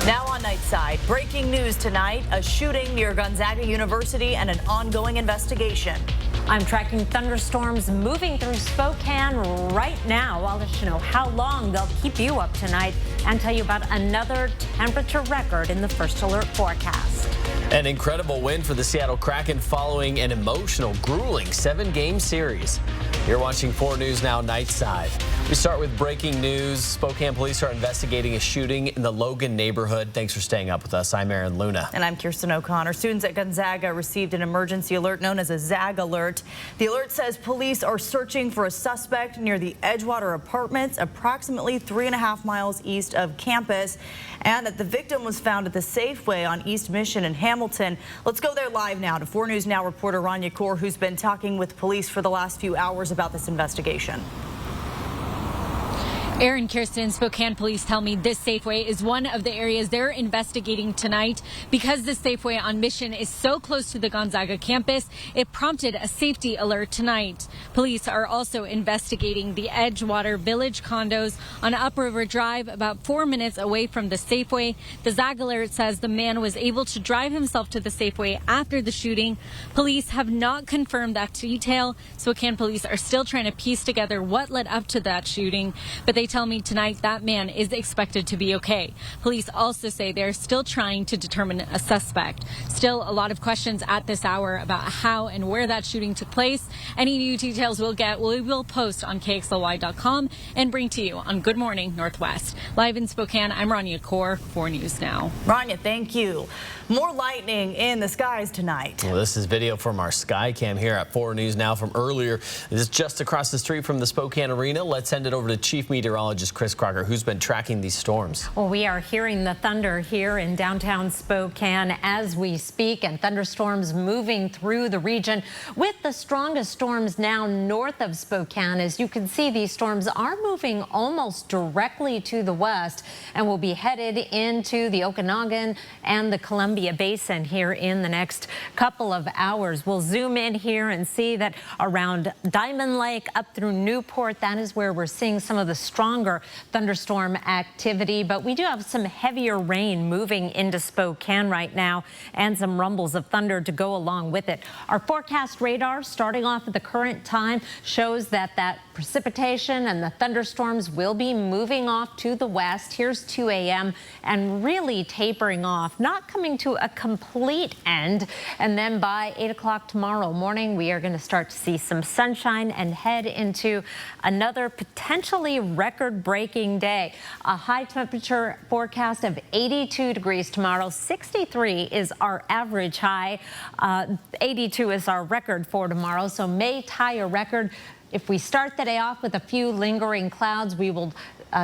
Now on Nightside, breaking news tonight, a shooting near Gonzaga University and an ongoing investigation. I'm tracking thunderstorms moving through Spokane right now. I'll let you know how long they'll keep you up tonight and tell you about another temperature record in the first alert forecast. An incredible win for the Seattle Kraken following an emotional, grueling 7-game series. You're watching 4 News Now Nightside. We start with breaking news. Spokane police are investigating a shooting in the Logan neighborhood. Thanks for staying up with us. I'm Aaron Luna. And I'm Kirsten O'Connor. Students at Gonzaga received an emergency alert known as a ZAG alert. The alert says police are searching for a suspect near the Edgewater Apartments, approximately 3.5 miles east of campus, and that the victim was found at the Safeway on East Mission in Hamilton. Let's go there live now to 4 News Now reporter Rania Kaur, who's been talking with police for the last few hours about this investigation. Aaron, Kirsten, Spokane police tell me this Safeway is one of the areas they're investigating tonight. Because this Safeway on Mission is so close to the Gonzaga campus, it prompted a safety alert tonight. Police are also investigating the Edgewater Village condos on Upriver Drive, about 4 minutes away from the Safeway. The ZAG alert says the man was able to drive himself to the Safeway after the shooting. Police have not confirmed that detail. Spokane police are still trying to piece together what led up to that shooting, but they tell me tonight that man is expected to be okay. Police also say they're still trying to determine a suspect. Still a lot of questions at this hour about how and where that shooting took place. Any new details we will post on KXLY.com and bring to you on Good Morning Northwest. Live in Spokane, I'm Rania Kaur, 4 News Now. Rania, thank you. More lightning in the skies tonight. Well, this is video from our sky cam here at 4 News Now from earlier. This is just across the street from the Spokane Arena. Let's send it over to Chief Meteorologist Chris Crocker, who's been tracking these storms. Well, we are hearing the thunder here in downtown Spokane as we speak, and thunderstorms moving through the region with the strongest storms now north of Spokane. As you can see, these storms are moving almost directly to the west and will be headed into the Okanagan and the Columbia Basin here in the next couple of hours. We'll zoom in here and see that around Diamond Lake up through Newport, that is where we're seeing some of the stronger thunderstorm activity, but we do have some heavier rain moving into Spokane right now and some rumbles of thunder to go along with it. Our forecast radar starting off at the current time shows that precipitation and the thunderstorms will be moving off to the west. Here's 2 a.m. and really tapering off, not coming to a complete end. And then by 8 o'clock tomorrow morning, we are going to start to see some sunshine and head into another potentially record-breaking day. A high temperature forecast of 82 degrees tomorrow. 63 is our average high. 82 is our record for tomorrow, so may tie a record. If we start the day off with a few lingering clouds, we will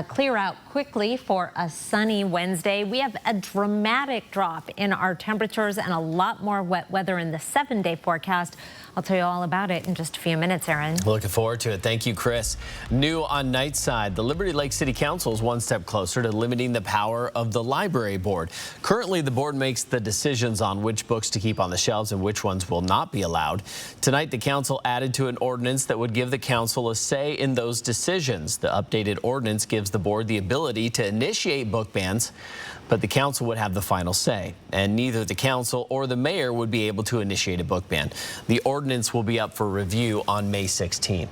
clear out quickly for a sunny Wednesday. We have a dramatic drop in our temperatures and a lot more wet weather in the 7-day forecast. I'll tell you all about it in just a few minutes, Aaron. Looking forward to it. Thank you, Chris. New on Nightside, the Liberty Lake City Council is one step closer to limiting the power of the library board. Currently, the board makes the decisions on which books to keep on the shelves and which ones will not be allowed. Tonight, the council added to an ordinance that would give the council a say in those decisions. The updated ordinance gives the board the ability to initiate book bans, but the council would have the final say, and neither the council or the mayor would be able to initiate a book ban. The ordinance will be up for review on May 16th.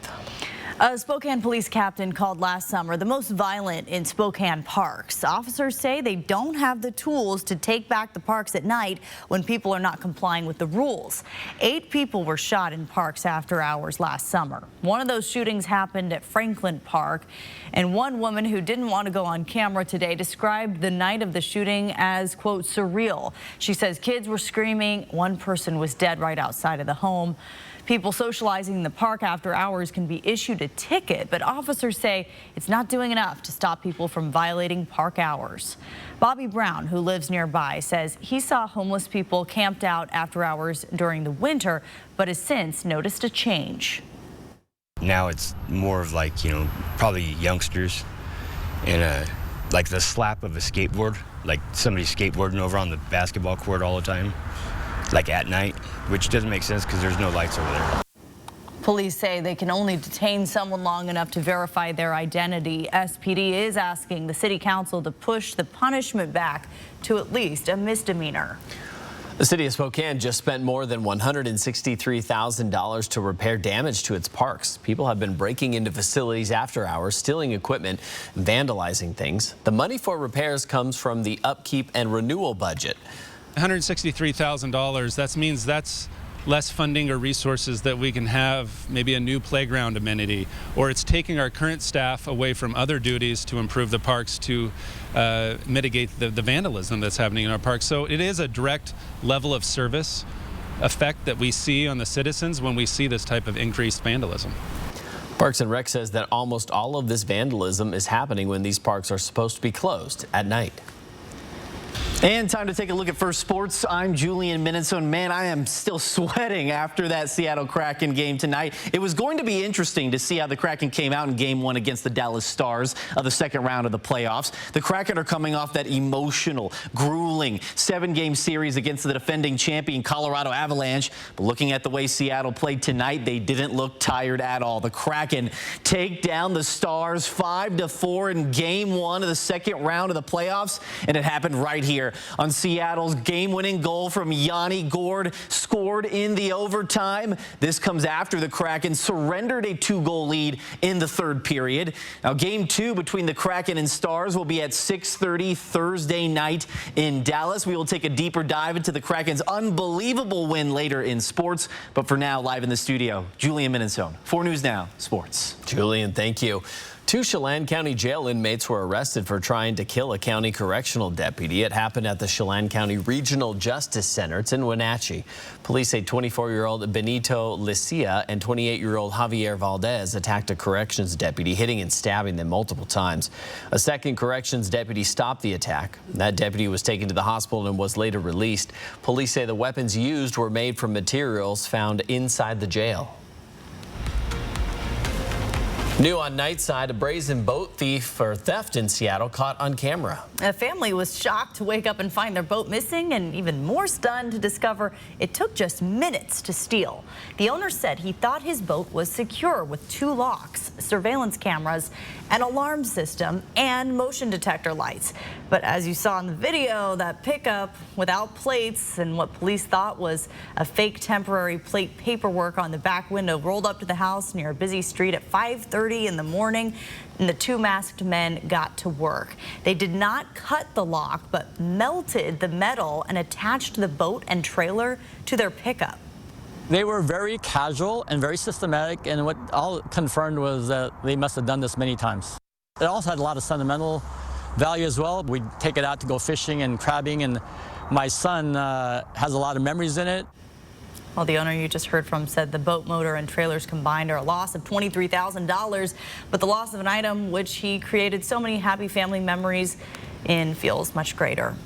A Spokane police captain called last summer the most violent in Spokane parks. Officers say they don't have the tools to take back the parks at night when people are not complying with the rules. 8 people were shot in parks after hours last summer. One of those shootings happened at Franklin Park, and one woman who didn't want to go on camera today described the night of the shooting as, quote, surreal. She says kids were screaming. One person was dead right outside of the home. People socializing in the park after hours can be issued a ticket, but officers say it's not doing enough to stop people from violating park hours. Bobby Brown, who lives nearby, says he saw homeless people camped out after hours during the winter, but has since noticed a change. Now it's more of like, probably youngsters and like the slap of a skateboard, like somebody skateboarding over on the basketball court all the time, like at night, which doesn't make sense because there's no lights over there. Police say they can only detain someone long enough to verify their identity. SPD is asking the city council to push the punishment back to at least a misdemeanor. The city of Spokane just spent more than $163,000 to repair damage to its parks. People have been breaking into facilities after hours, stealing equipment, vandalizing things. The money for repairs comes from the upkeep and renewal budget. $163,000, that means that's less funding or resources that we can have maybe a new playground amenity, or it's taking our current staff away from other duties to improve the parks to mitigate the vandalism that's happening in our parks. So it is a direct level of service effect that we see on the citizens when we see this type of increased vandalism. Parks and Rec says that almost all of this vandalism is happening when these parks are supposed to be closed at night. And time to take a look at First Sports. I'm Julian Minnesota. Man, I am still sweating after that Seattle Kraken game tonight. It was going to be interesting to see how the Kraken came out in Game 1 against the Dallas Stars of the second round of the playoffs. The Kraken are coming off that emotional, grueling 7-game series against the defending champion Colorado Avalanche. But looking at the way Seattle played tonight, they didn't look tired at all. The Kraken take down the Stars 5-4 in Game 1 of the second round of the playoffs, and it happened right here on Seattle's game-winning goal from Yanni Gourde, scored in the overtime. This comes after the Kraken surrendered a 2-goal lead in the third period. Now, Game 2 between the Kraken and Stars will be at 6:30 Thursday night in Dallas. We will take a deeper dive into the Kraken's unbelievable win later in sports. But for now, live in the studio, Julian Minnesota, 4 News Now Sports. Julian, thank you. 2 Chelan County jail inmates were arrested for trying to kill a county correctional deputy. It happened at the Chelan County Regional Justice Center. It's in Wenatchee. Police say 24-year-old Benito Licia and 28-year-old Javier Valdez attacked a corrections deputy, hitting and stabbing them multiple times. A second corrections deputy stopped the attack. That deputy was taken to the hospital and was later released. Police say the weapons used were made from materials found inside the jail. New on Nightside, a brazen boat thief or theft in Seattle caught on camera. A family was shocked to wake up and find their boat missing, and even more stunned to discover it took just minutes to steal. The owner said he thought his boat was secure with 2 locks, surveillance cameras, an alarm system, and motion detector lights. But as you saw in the video, that pickup without plates and what police thought was a fake temporary plate paperwork on the back window rolled up to the house near a busy street at 5:30 in the morning, and the 2 masked men got to work. They did not cut the lock, but melted the metal and attached the boat and trailer to their pickup. They were very casual and very systematic, and what all confirmed was that they must have done this many times. It also had a lot of sentimental value as well. We'd take it out to go fishing and crabbing, and my son has a lot of memories in it. Well, the owner you just heard from said the boat motor and trailers combined are a loss of $23,000, but the loss of an item which he created so many happy family memories in feels much greater.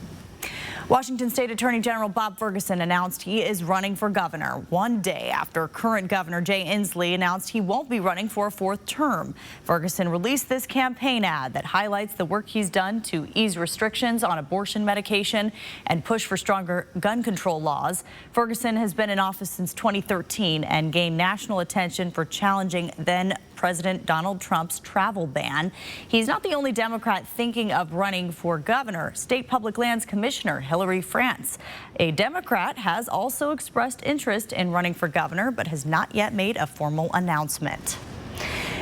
Washington State Attorney General Bob Ferguson announced he is running for governor 1 day after current Governor Jay Inslee announced he won't be running for a 4th term. Ferguson released this campaign ad that highlights the work he's done to ease restrictions on abortion medication and push for stronger gun control laws. Ferguson has been in office since 2013 and gained national attention for challenging then President Donald Trump's travel ban. He's not the only Democrat thinking of running for governor. State Public Lands Commissioner Hillary France, a Democrat, has also expressed interest in running for governor, but has not yet made a formal announcement.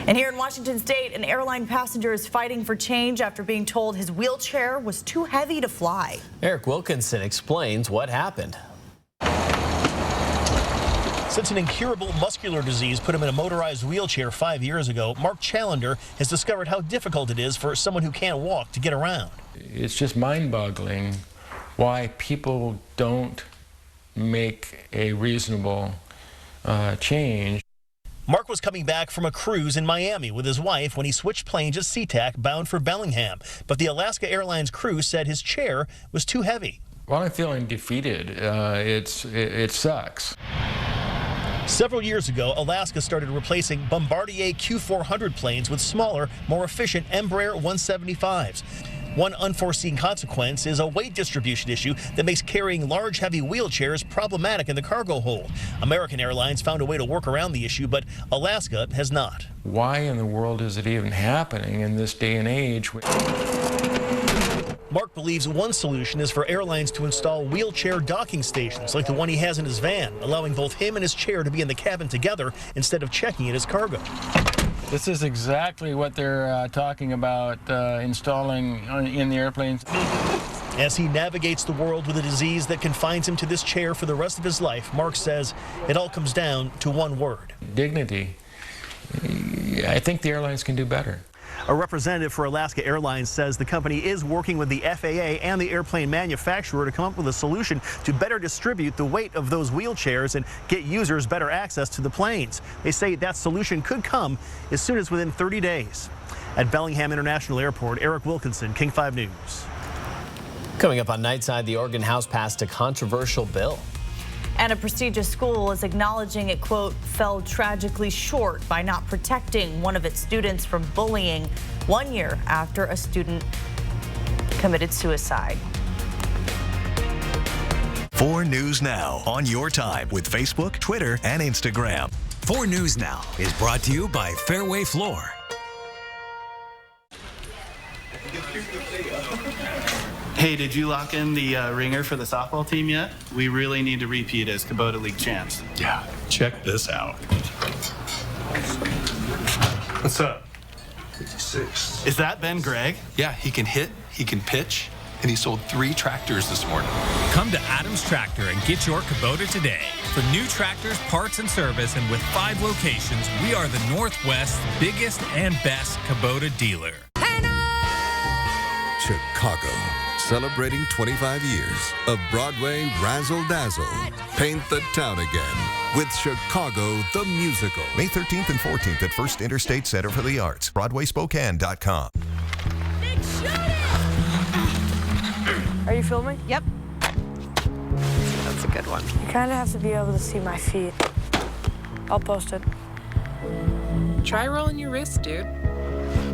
And here in Washington State, an airline passenger is fighting for change after being told his wheelchair was too heavy to fly. Eric Wilkinson explains what happened. Since an incurable muscular disease put him in a motorized wheelchair 5 years ago, Mark Challender has discovered how difficult it is for someone who can't walk to get around. It's just mind-boggling why people don't make a reasonable change. Mark was coming back from a cruise in Miami with his wife when he switched planes at SeaTac bound for Bellingham. But the Alaska Airlines crew said his chair was too heavy. While I'm feeling defeated, it sucks. Several years ago, Alaska started replacing Bombardier Q400 planes with smaller, more efficient Embraer 175s. One unforeseen consequence is a weight distribution issue that makes carrying large, heavy wheelchairs problematic in the cargo hold. American Airlines found a way to work around the issue, but Alaska has not. Why in the world is it even happening in this day and age? Mark believes one solution is for airlines to install wheelchair docking stations like the one he has in his van, allowing both him and his chair to be in the cabin together instead of checking it as cargo. This is exactly what they're talking about installing in the airplanes. As he navigates the world with a disease that confines him to this chair for the rest of his life, Mark says it all comes down to one word. Dignity. I think the airlines can do better. A representative for Alaska Airlines says the company is working with the FAA and the airplane manufacturer to come up with a solution to better distribute the weight of those wheelchairs and get users better access to the planes. They say that solution could come as soon as within 30 days. At Bellingham International Airport, Eric Wilkinson, King 5 News. Coming up on Nightside, the Oregon House passed a controversial bill. And a prestigious school is acknowledging it, quote, fell tragically short by not protecting one of its students from bullying 1 year after a student committed suicide. 4 News Now on your time with Facebook, Twitter, and Instagram. 4 News Now is brought to you by Fairway Floor. Hey, did you lock in the ringer for the softball team yet? We really need to repeat as Kubota League champs. Yeah, check this out. What's up? 56. Is that Ben Gregg? Yeah, he can hit, he can pitch, and he sold 3 tractors this morning. Come to Adams Tractor and get your Kubota today. For new tractors, parts, and service, and with 5 locations, we are the Northwest's biggest and best Kubota dealer. Chicago, celebrating 25 years of Broadway Razzle Dazzle. Paint the town again with Chicago the Musical. May 13th and 14th at First Interstate Center for the Arts. BroadwaySpokane.com. Are you filming? Yep. That's a good one. You kind of have to be able to see my feet. I'll post it. Try rolling your wrist, dude.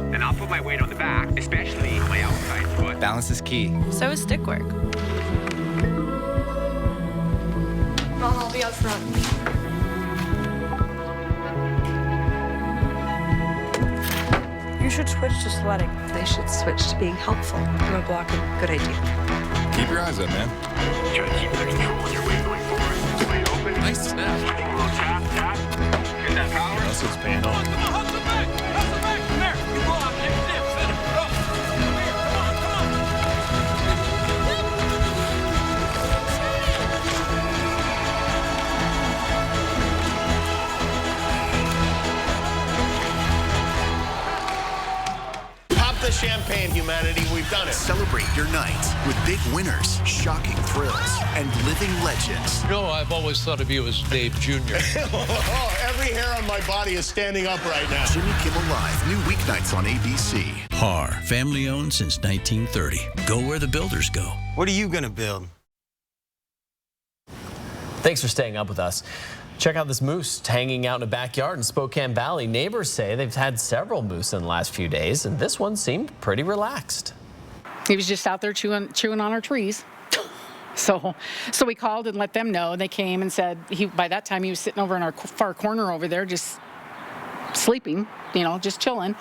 And I'll put my weight on the back, especially my outside foot. Balance is key. So is stick work. Mom, I'll be up front. You should switch to sledding. They should switch to being helpful. I'm a blocker. Good idea. Keep your eyes up, man. Just keep the control on your weight going forward. Weight open. Nice snap. A little tap, tap. Get that power. Russell's paying off. Come on, hustle back. Hustle back. Come here. You go out. Take a dip. Center. Go. Come here. Come on. Come on. Pop the champagne, humanity. We've done it. Celebrate your night with big winners, shocking thrills, and living legends. You know, I've always thought of you as Dave Jr. Every hair on my body is standing up right now. Jimmy Kimmel Live, new weeknights on ABC. Har, family owned since 1930. Go where the builders go. What are you going to build? Thanks for staying up with us. Check out this moose hanging out in a backyard in Spokane Valley. Neighbors say they've had several moose in the last few days, and this one seemed pretty relaxed. He was just out there chewing on our trees. So we called and let them know. They came and said by that time he was sitting over in our far corner over there, just sleeping, just chilling.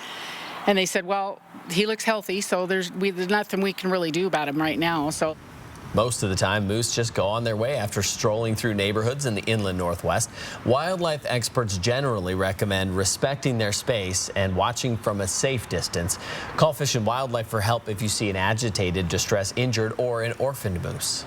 And they said, well, he looks healthy, so there's nothing we can really do about him right now. So. Most of the time, moose just go on their way after strolling through neighborhoods in the inland Northwest. Wildlife experts generally recommend respecting their space and watching from a safe distance. Call Fish and Wildlife for help if you see an agitated, distressed, injured, or an orphaned moose.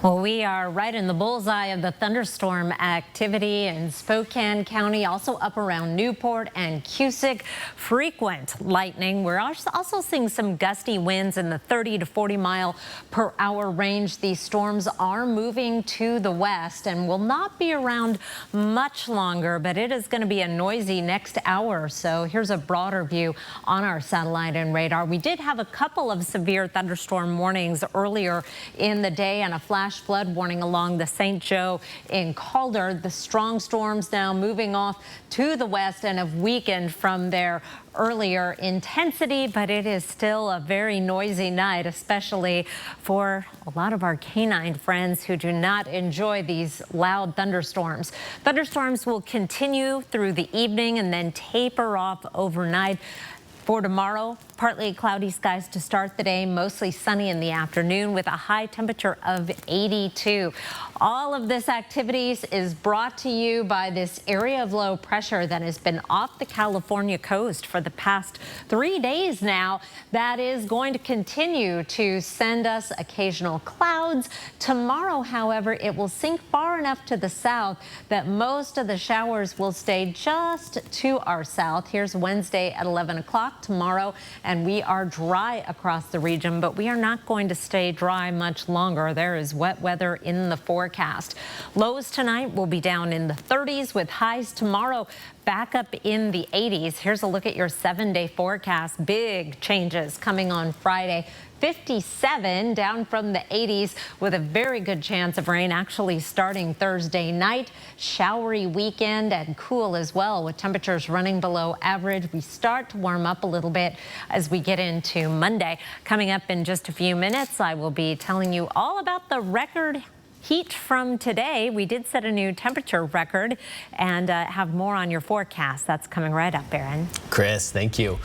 Well, we are right in the bullseye of the thunderstorm activity in Spokane County, also up around Newport and Cusick. Frequent lightning. We're also seeing some gusty winds in the 30 to 40 mile per hour range. These storms are moving to the west and will not be around much longer, but it is going to be a noisy next hour or so. Here's a broader view on our satellite and radar. We did have a couple of severe thunderstorm warnings earlier in the day and a flash flash flood warning along the St. Joe in Calder. The strong storms now moving off to the west and have weakened from their earlier intensity, but it is still a very noisy night, especially for a lot of our canine friends who do not enjoy these loud thunderstorms. Thunderstorms will continue through the evening and then taper off overnight. For tomorrow, partly cloudy skies to start the day, mostly sunny in the afternoon with a high temperature of 82. All of this activities is brought to you by this area of low pressure that has been off the California coast for the past 3 days now. That is going to continue to send us occasional clouds. Tomorrow, however, it will sink far enough to the south that most of the showers will stay just to our south. Here's Wednesday at 11 o'clock tomorrow, and we are dry across the region, but we are not going to stay dry much longer. There is wet weather in the forecast. Lows tonight will be down in the 30s with highs tomorrow back up in the 80s. Here's a look at your 7-day forecast. Big changes coming on Friday. 57 down from the 80s with a very good chance of rain actually starting Thursday night. Showery weekend and cool as well with temperatures running below average. We start to warm up a little bit as we get into Monday. Coming up in just a few minutes, I will be telling you all about the record heat from today. We did set a new temperature record and have more on your forecast. That's coming right up, Aaron. Chris, thank you.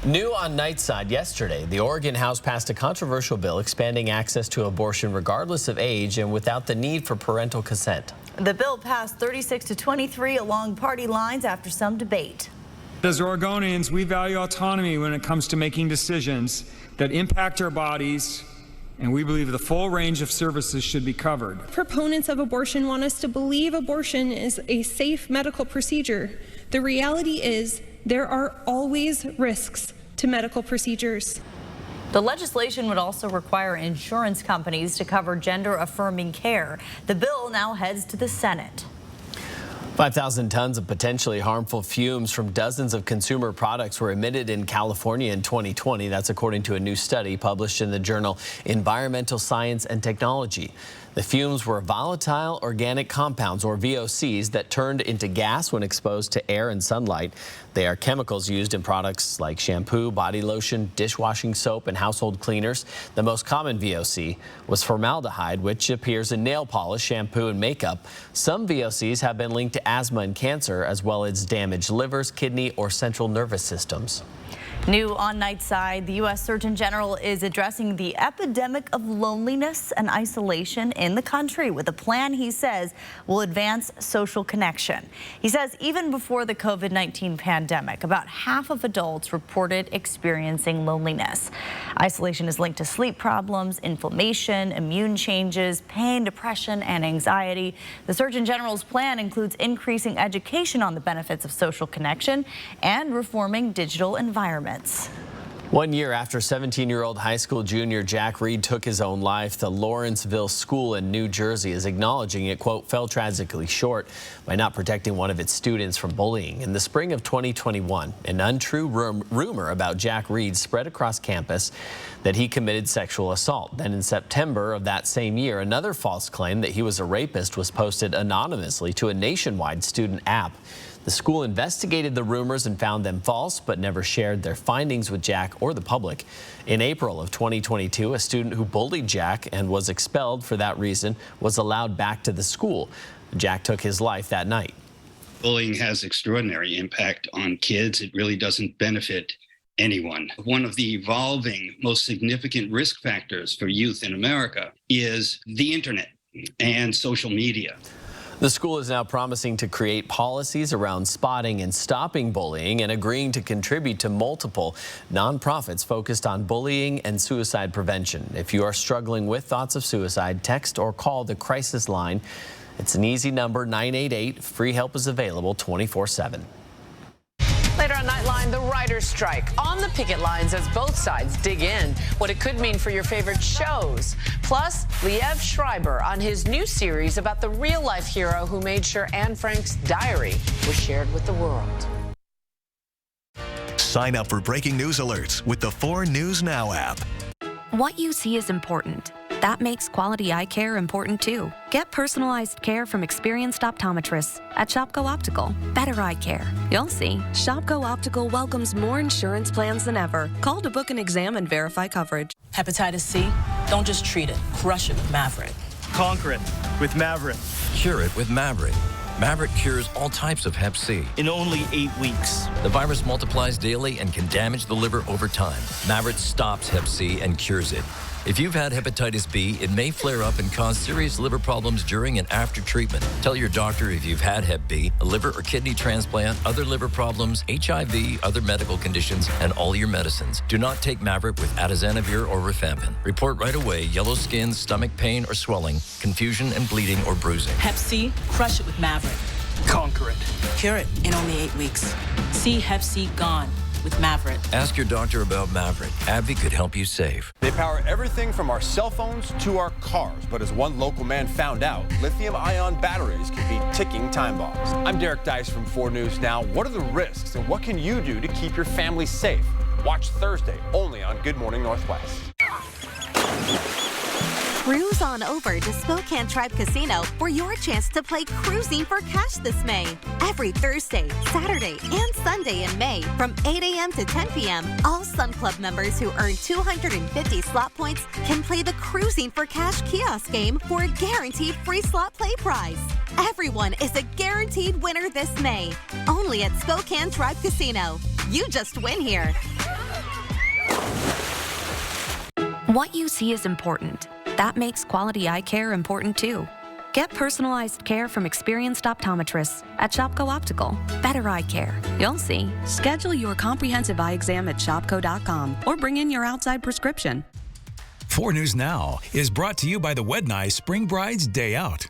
New on Nightside yesterday, the Oregon House passed a controversial bill expanding access to abortion regardless of age and without the need for parental consent. The bill passed 36-23 along party lines after some debate. As Oregonians, we value autonomy when it comes to making decisions that impact our bodies, and we believe the full range of services should be covered. Proponents of abortion want us to believe abortion is a safe medical procedure. The reality is there are always risks to medical procedures. The legislation would also require insurance companies to cover gender-affirming care. The bill now heads to the Senate. 5,000 tons of potentially harmful fumes from dozens of consumer products were emitted in California in 2020. That's according to a new study published in the journal Environmental Science and Technology. The fumes were volatile organic compounds, or VOCs, that turned into gas when exposed to air and sunlight. They are chemicals used in products like shampoo, body lotion, dishwashing soap, and household cleaners. The most common VOC was formaldehyde, which appears in nail polish, shampoo, and makeup. Some VOCs have been linked to asthma and cancer, as well as damaged livers, kidney, or central nervous systems. New on Nightside, the U.S. Surgeon General is addressing the epidemic of loneliness and isolation in the country with a plan he says will advance social connection. He says even before the COVID-19 pandemic, about half of adults reported experiencing loneliness. Isolation is linked to sleep problems, inflammation, immune changes, pain, depression, and anxiety. The Surgeon General's plan includes increasing education on the benefits of social connection and reforming digital environments. 1 year after 17-year-old high school junior Jack Reed took his own life, the Lawrenceville School in New Jersey is acknowledging it, quote, fell tragically short by not protecting one of its students from bullying. In the spring of 2021, an untrue rumor about Jack Reed spread across campus that he committed sexual assault. Then in September of that same year, another false claim that he was a rapist was posted anonymously to a nationwide student app. The school investigated the rumors and found them false, but never shared their findings with Jack or the public. In April of 2022, a student who bullied Jack and was expelled for that reason was allowed back to the school. Jack took his life that night. Bullying has extraordinary impact on kids. It really doesn't benefit anyone. One of the evolving, most significant risk factors for youth in America is the internet and social media. The school is now promising to create policies around spotting and stopping bullying and agreeing to contribute to multiple nonprofits focused on bullying and suicide prevention. If you are struggling with thoughts of suicide, text or call the crisis line. It's an easy number, 988. Free help is available 24/7. Later on Nightline, the writer's strike on the picket lines as both sides dig in what it could mean for your favorite shows. Plus, Liev Schreiber on his new series about the real-life hero who made sure Anne Frank's diary was shared with the world. Sign up for breaking news alerts with the 4 News Now app. What you see is important, That makes quality eye care important too. Get personalized care from experienced optometrists at Shopko Optical. Better eye care. You'll see. Shopko Optical welcomes more insurance plans than ever. Call to book an exam and verify coverage. Hepatitis C? Don't just treat it. Crush it with Maverick. Conquer it with Maverick. Cure it with Maverick. Maverick cures all types of Hep C. In only 8 weeks. The virus multiplies daily and can damage the liver over time. Maverick stops Hep C and cures it. If you've had hepatitis B, it may flare up and cause serious liver problems during and after treatment. Tell your doctor if you've had Hep B, a liver or kidney transplant, other liver problems, HIV, other medical conditions, and all your medicines. Do not take Maverick with atazanavir or rifampin. Report right away yellow skin, stomach pain or swelling, confusion and bleeding or bruising. Hep C? Crush it with Maverick. Conquer it. Cure it in only 8 weeks. See Hep C gone with Maverick. Ask your doctor about Maverick. AbbVie could help you save. They power everything from our cell phones to our cars. But as one local man found out, lithium-ion batteries can be ticking time bombs. I'm Derek Dice from 4 News Now. What are the risks and what can you do to keep your family safe? Watch Thursday only on Good Morning Northwest. Cruise on over to Spokane Tribe Casino for your chance to play Cruising for Cash this May. Every Thursday, Saturday, and Sunday in May from 8 a.m. to 10 p.m., all Sun Club members who earn 250 slot points can play the Cruising for Cash kiosk game for a guaranteed free slot play prize. Everyone is a guaranteed winner this May. Only at Spokane Tribe Casino. You just win here. What you see is important. That makes quality eye care important too. Get personalized care from experienced optometrists at Shopko Optical. Better eye care. You'll see. Schedule your comprehensive eye exam at shopko.com or bring in your outside prescription. 4 News Now is brought to you by the Wedney Spring Brides Day Out.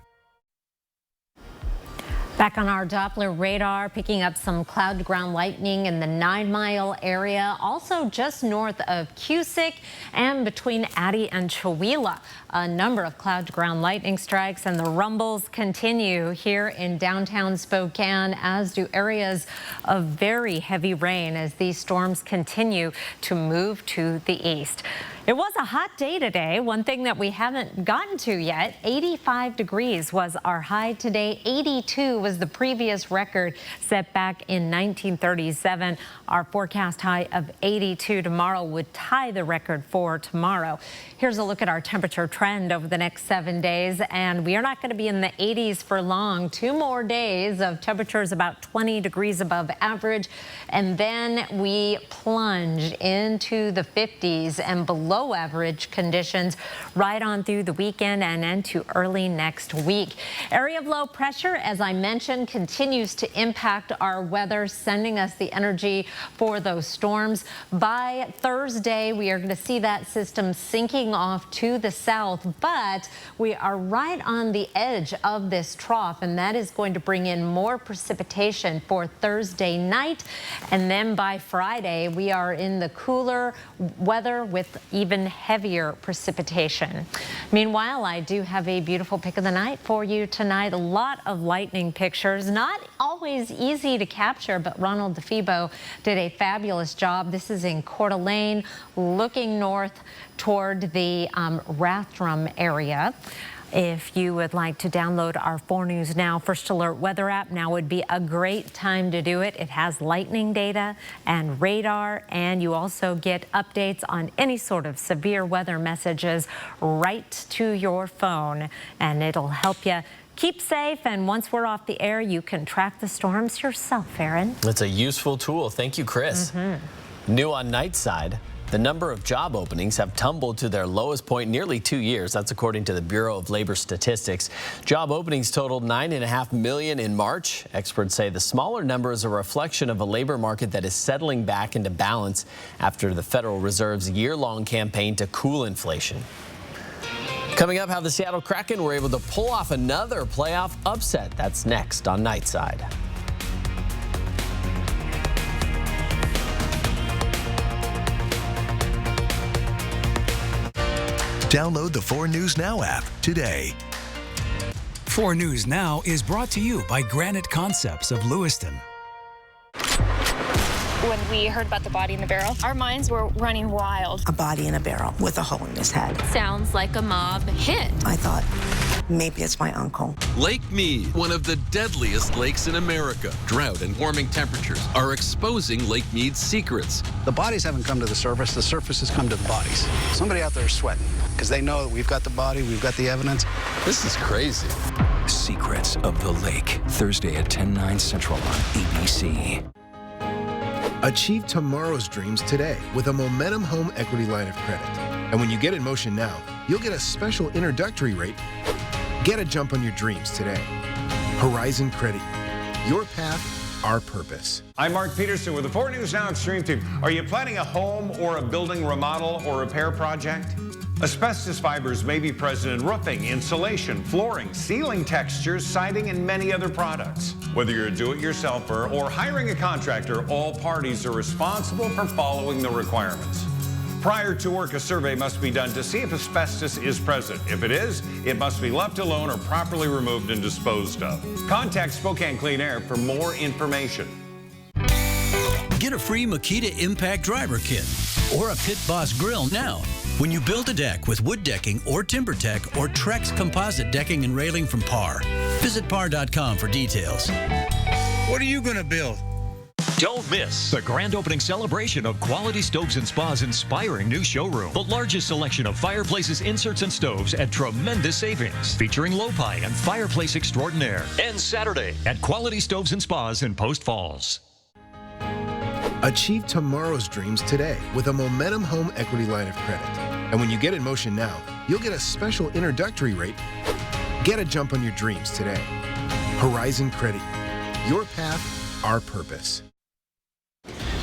Back on our Doppler radar, picking up some cloud-to-ground lightning in the 9 Mile area, also just north of Cusick and between Addy and Chewelah. A number of cloud-to-ground lightning strikes, and the rumbles continue here in downtown Spokane, as do areas of very heavy rain as these storms continue to move to the east. It was a hot day today. One thing that we haven't gotten to yet, 85 degrees was our high today. 82 was the previous record set back in 1937. Our forecast high of 82 tomorrow would tie the record for tomorrow. Here's a look at our temperature trend over the next 7 days, and we are not going to be in the 80s for long. 2 more days of temperatures about 20 degrees above average, and then we plunge into the 50s and below average conditions right on through the weekend and into early next week. Area of low pressure, as I mentioned, continues to impact our weather, sending us the energy for those storms. By Thursday, we are going to see that system sinking off to the south, but we are right on the edge of this trough, and that is going to bring in more precipitation for Thursday night. And then by Friday, we are in the cooler weather with even heavier precipitation. Meanwhile, I do have a beautiful pick of the night for you tonight. A lot of lightning pictures, not always easy to capture, but Ronald DeFebo did a fabulous job. This is in Coeur d'Alene, looking north toward the Rathdrum area. If you would like to download our 4 News Now First Alert weather app, now would be a great time to do it. It has lightning data and radar, and you also get updates on any sort of severe weather messages right to your phone, and it'll help you keep safe. And once we're off the air, you can track the storms yourself, Aaron. It's a useful tool. Thank you, Chris. New on Nightside, the number of job openings have tumbled to their lowest point in nearly 2 years. That's according to the Bureau of Labor Statistics. Job openings totaled 9.5 million in March. Experts say the smaller number is a reflection of a labor market that is settling back into balance after the Federal Reserve's year-long campaign to cool inflation. Coming up, how the Seattle Kraken were able to pull off another playoff upset. That's next on Nightside. Download the 4 News Now app today. 4 News Now is brought to you by Granite Concepts of Lewiston. When we heard about the body in the barrel, our minds were running wild. A body in a barrel with a hole in his head. Sounds like a mob hit. I thought, maybe it's my uncle. Lake Mead, one of the deadliest lakes in America. Drought and warming temperatures are exposing Lake Mead's secrets. The bodies haven't come to the surface has come to the bodies. Somebody out there is sweating because they know that we've got the body, we've got the evidence. This is crazy. Secrets of the Lake, Thursday at 10/9 Central on ABC. Achieve tomorrow's dreams today with a Momentum Home Equity Line of Credit. And when you get in motion now, you'll get a special introductory rate. Get a jump on your dreams today. Horizon Credit Union. Your path, our purpose. I'm Mark Peterson with the 4 News Now Extreme Team. Are you planning a home or a building remodel or repair project? Asbestos fibers may be present in roofing, insulation, flooring, ceiling textures, siding, and many other products. Whether you're a do-it-yourselfer or hiring a contractor, all parties are responsible for following the requirements. Prior to work, a survey must be done to see if asbestos is present. If it is, it must be left alone or properly removed and disposed of. Contact Spokane Clean Air for more information. Get a free Makita Impact Driver Kit or a Pit Boss grill now. When you build a deck with wood decking or TimberTech or Trex composite decking and railing from Par. Visit par.com for details. What are you going to build? Don't miss the grand opening celebration of Quality Stoves and Spa's inspiring new showroom. The largest selection of fireplaces, inserts, and stoves at tremendous savings, featuring Lopi and Fireplace Extraordinaire. And Saturday at Quality Stoves and Spas in Post Falls. Achieve tomorrow's dreams today with a Momentum Home Equity Line of Credit. And when you get in motion now, you'll get a special introductory rate. Get a jump on your dreams today. Horizon Credit Union. Your path, our purpose.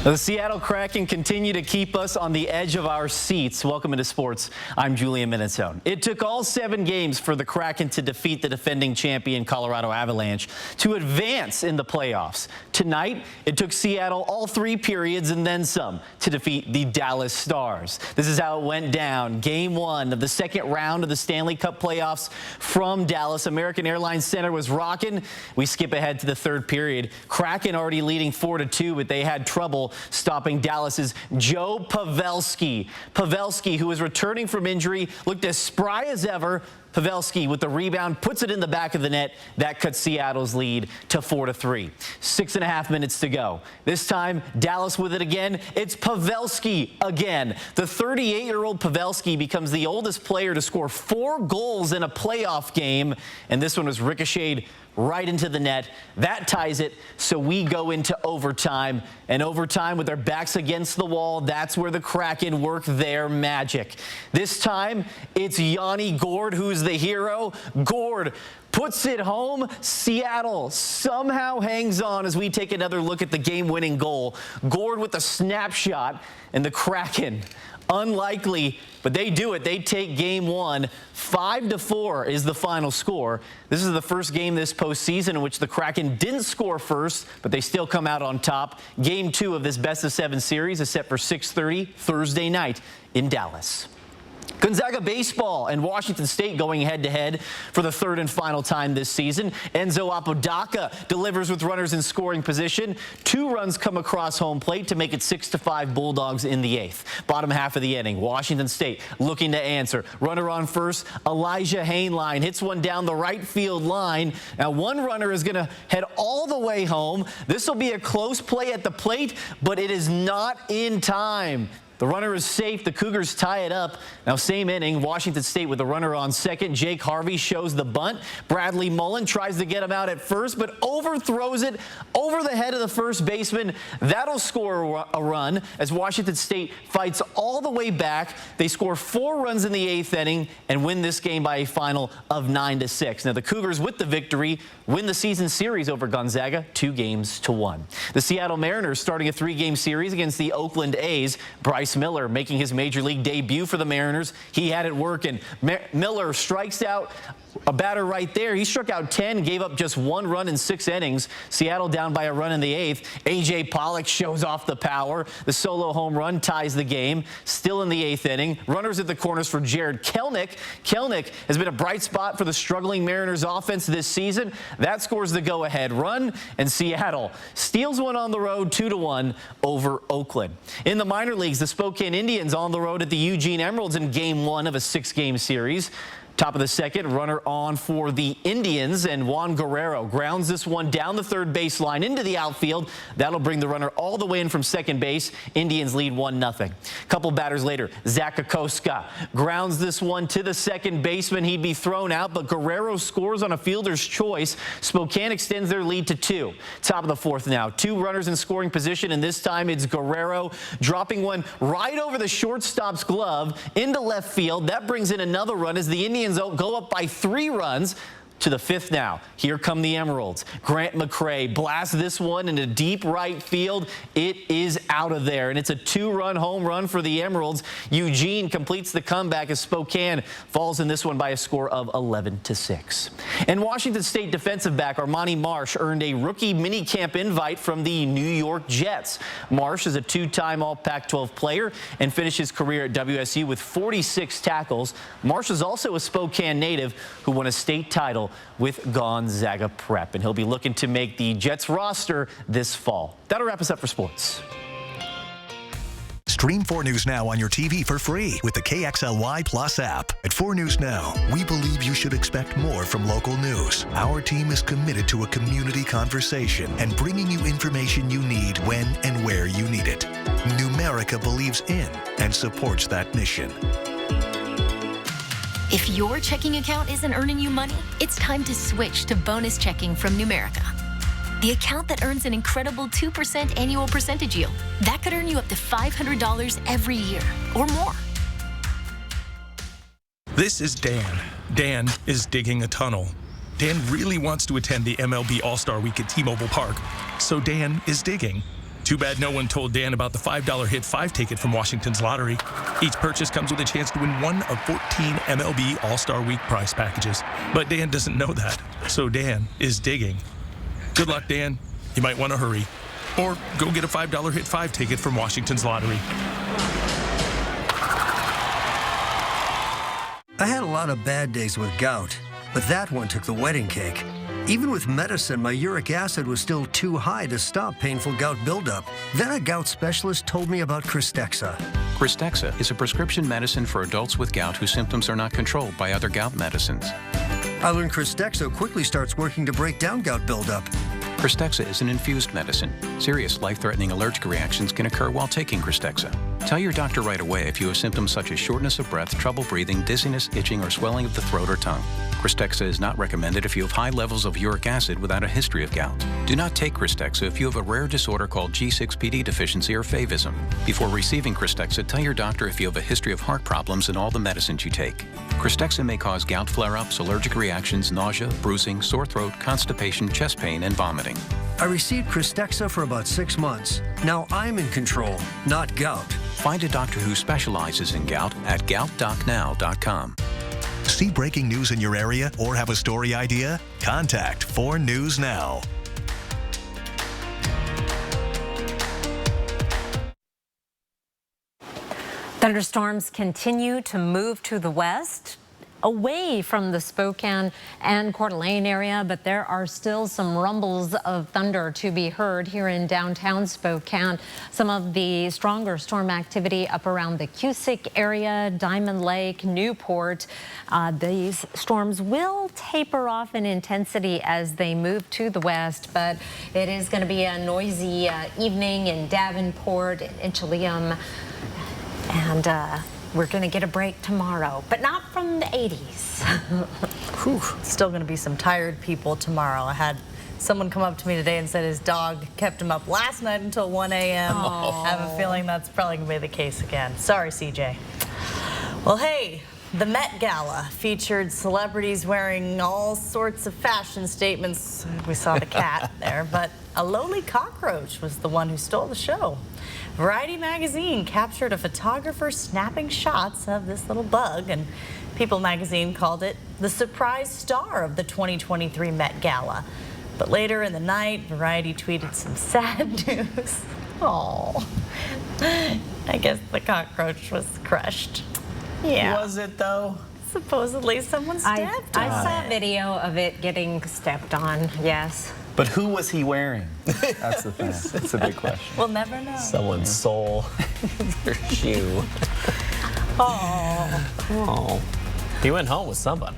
The Seattle Kraken continue to keep us on the edge of our seats. Welcome into sports. I'm Julian Minnesone. It took all 7 games for the Kraken to defeat the defending champion Colorado Avalanche to advance in the playoffs. Tonight, it took Seattle all 3 periods and then some to defeat the Dallas Stars. This is how it went down. Game 1 of the second round of the Stanley Cup playoffs from Dallas. American Airlines Center was rocking. We skip ahead to the 3rd period. Kraken already leading 4-2, but they had trouble stopping Dallas's Joe Pavelski. Pavelski, who was returning from injury, looked as spry as ever. Pavelski with the rebound puts it in the back of the net. That cuts Seattle's lead to 4-3. 6.5 minutes to go. This time, Dallas with it again. It's Pavelski again. The 38-year-old Pavelski becomes the oldest player to score 4 goals in a playoff game, and this one was ricocheted right into the net. That ties it, so we go into overtime. And overtime with their backs against the wall, that's where the Kraken work their magic. This time, it's Yanni Gourde who's the hero. Gourde puts it home. Seattle somehow hangs on as we take another look at the game-winning goal. Gourde with a snapshot, and the Kraken, unlikely, but they do it. They take game 1. 5-4 is the final score. This is the first game this postseason in which the Kraken didn't score first, but they still come out on top. Game 2 of this best-of-7 series is set for 6:30 Thursday night in Dallas. Gonzaga baseball and Washington State going head-to-head for the 3rd and final time this season. Enzo Apodaca delivers with runners in scoring position. 2 runs come across home plate to make it 6-5 Bulldogs in the 8th. Bottom half of the inning, Washington State looking to answer. Runner on first, Elijah Hainline hits one down the right field line. Now, one runner is going to head all the way home. This will be a close play at the plate, but it is not in time. The runner is safe. The Cougars tie it up. Now, same inning, Washington State with the runner on second. Jake Harvey shows the bunt. Bradley Mullen tries to get him out at first, but overthrows it over the head of the first baseman. That'll score a run as Washington State fights all the way back. They score 4 runs in the 8th inning and win this game by a final of 9-6. Now, the Cougars with the victory win the season series over Gonzaga 2-1. The Seattle Mariners starting a 3-game series against the Oakland A's. Bryce Bryce Miller making his major league debut for the Mariners. He had it working. Miller strikes out a batter right there. He struck out 10, gave up just 1 run in 6 innings. Seattle down by a run in the 8th. A.J. Pollock shows off the power. The solo home run ties the game. Still in the 8th inning. Runners at the corners for Jared Kelenic. Kelenic has been a bright spot for the struggling Mariners offense this season. That scores the go-ahead run, and Seattle steals one on the road 2-1 over Oakland. In the minor leagues, the Spokane Indians on the road at the Eugene Emeralds in Game 1 of a 6-game series. Top of the second, runner on for the Indians, and Juan Guerrero grounds this one down the third baseline into the outfield. That'll bring the runner all the way in from second base. Indians lead 1-0. Couple batters later, Zach Koska grounds this one to the second baseman. He'd be thrown out, but Guerrero scores on a fielder's choice. Spokane extends their lead to 2. Top of the fourth now. 2 runners in scoring position, and this time it's Guerrero dropping one right over the shortstop's glove into left field. That brings in another run as the Indians go up by 3 runs to the 5th now. Here come the Emeralds. Grant McCray blasts this one into deep right field. It is out of there, and it's a 2-run home run for the Emeralds. Eugene completes the comeback as Spokane falls in this one by a score of 11-6. And Washington State defensive back Armani Marsh earned a rookie minicamp invite from the New York Jets. Marsh is a 2-time All-Pac-12 player and finished his career at WSU with 46 tackles. Marsh is also a Spokane native who won a state title with Gonzaga Prep, and he'll be looking to make the Jets roster this fall. That'll wrap us up for sports. Stream 4 News Now on your TV for free with the KXLY Plus app. At 4 News Now, we believe you should expect more from local news. Our team is committed to a community conversation and bringing you information you need when and where you need it. Numerica believes in and supports that mission. If your checking account isn't earning you money, it's time to switch to bonus checking from Numerica. The account that earns an incredible 2% annual percentage yield. That could earn you up to $500 every year or more. This is Dan. Dan is digging a tunnel. Dan really wants to attend the MLB All-Star Week at T-Mobile Park, so Dan is digging. Too bad no one told Dan about the $5 Hit 5 ticket from Washington's lottery. Each purchase comes with a chance to win one of 14 MLB All-Star Week prize packages. But Dan doesn't know that, so Dan is digging. Good luck, Dan. You might want to hurry. Or go get a $5 Hit 5 ticket from Washington's lottery. I had a lot of bad days with gout, but that one took the wedding cake. Even with medicine, my uric acid was still too high to stop painful gout buildup. Then a gout specialist told me about Cristexa. Cristexa is a prescription medicine for adults with gout whose symptoms are not controlled by other gout medicines. I learned Cristexa quickly starts working to break down gout buildup. Cristexa is an infused medicine. Serious life-threatening allergic reactions can occur while taking Cristexa. Tell your doctor right away if you have symptoms such as shortness of breath, trouble breathing, dizziness, itching, or swelling of the throat or tongue. Cristexa is not recommended if you have high levels of uric acid without a history of gout. Do not take Cristexa if you have a rare disorder called G6PD deficiency or favism. Before receiving Cristexa, tell your doctor if you have a history of heart problems and all the medicines you take. Cristexa may cause gout flare-ups, allergic reactions, nausea, bruising, sore throat, constipation, chest pain, and vomiting. I received Cristexa for about 6 months. Now I'm in control, not gout. Find a doctor who specializes in gout at goutdocnow.com. See breaking news in your area or have a story idea? Contact 4 News Now. Thunderstorms continue to move to the west, away from the Spokane and Coeur d'Alene area, but there are still some rumbles of thunder to be heard here in downtown Spokane. Some of the stronger storm activity up around the Cusick area, Diamond Lake, Newport. These storms will taper off in intensity as they move to the west, but it is going to be a noisy evening in Davenport and Inchelium, and we're going to get a break tomorrow, but not from the 80s. Whew. Still going to be some tired people tomorrow. I had someone come up to me today and said his dog kept him up last night until 1 a.m. I have a feeling that's probably going to be the case again. Sorry, CJ. Well, hey, the Met Gala featured celebrities wearing all sorts of fashion statements. We saw the cat there, but a lowly cockroach was the one who stole the show. Variety magazine captured a photographer snapping shots of this little bug, and People magazine called it the surprise star of the 2023 Met Gala. But later in the night, Variety tweeted some sad news. Oh, I guess the cockroach was crushed. Yeah. Was it though? Supposedly someone stepped on it. I saw a video of it getting stepped on, yes. But who was he wearing? That's the thing. That's a big question. We'll never know. Someone's soul, their shoe. Oh. Oh. He went home with somebody.